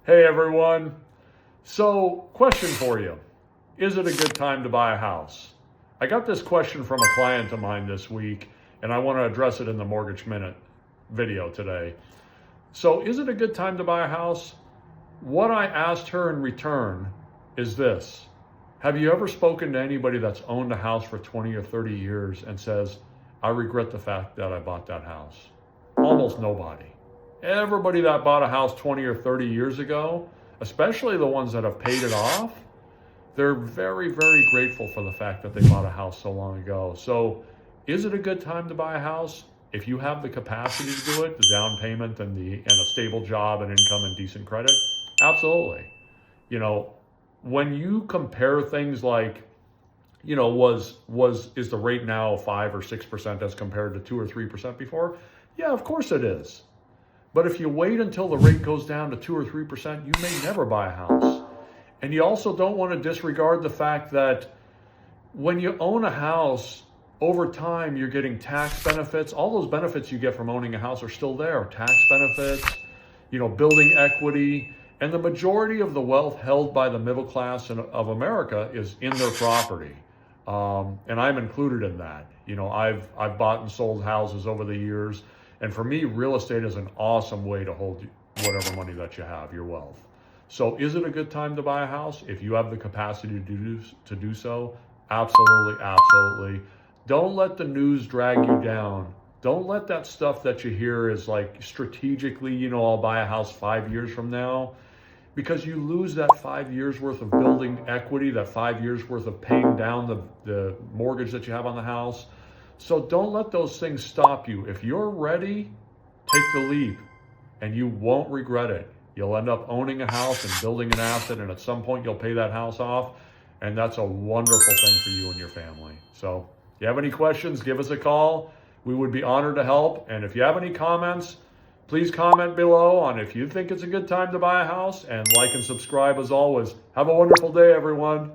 Hey everyone. So, question for you. Is it a good time to buy a house? I got this question from a client of mine this week, and I want to address it in the Mortgage Minute video today. So, is it a good time to buy a house? What I asked her in return is this. Have you ever spoken to anybody that's owned a house for 20 or 30 years and says, I regret the fact that I bought that house? Almost nobody. Everybody that bought a house 20 or 30 years ago, especially the ones that have paid it off, they're very, very grateful for the fact that they bought a house so long ago. So is it a good time to buy a house? If you have the capacity to do it, the down payment and a stable job and income and decent credit, absolutely. You know, when you compare things like, you know, is the rate now 5 or 6% as compared to 2 or 3% before? Yeah, of course it is. But if you wait until the rate goes down to 2 or 3%, you may never buy a house. And you also don't want to disregard the fact that when you own a house, over time you're getting tax benefits. All those benefits you get from owning a house are still there. Tax benefits, you know, building equity. And the majority of the wealth held by the middle class of America is in their property. And I'm included in that. You know, I've bought and sold houses over the years. And for me, real estate is an awesome way to hold whatever money that you have, your wealth. So is it a good time to buy a house? If you have the capacity to do so, absolutely, absolutely. Don't let the news drag you down. Don't let that stuff that you hear is like strategically, you know, I'll buy a house 5 years from now, because you lose that 5 years worth of building equity, that 5 years worth of paying down the mortgage that you have on the house. So don't let those things stop you. If you're ready, take the leap and you won't regret it. You'll end up owning a house and building an asset, and at some point you'll pay that house off, and that's a wonderful thing for you and your family. So if you have any questions, give us a call. We would be honored to help. And if you have any comments, please comment below on if you think it's a good time to buy a house, and like and subscribe as always. Have a wonderful day, everyone.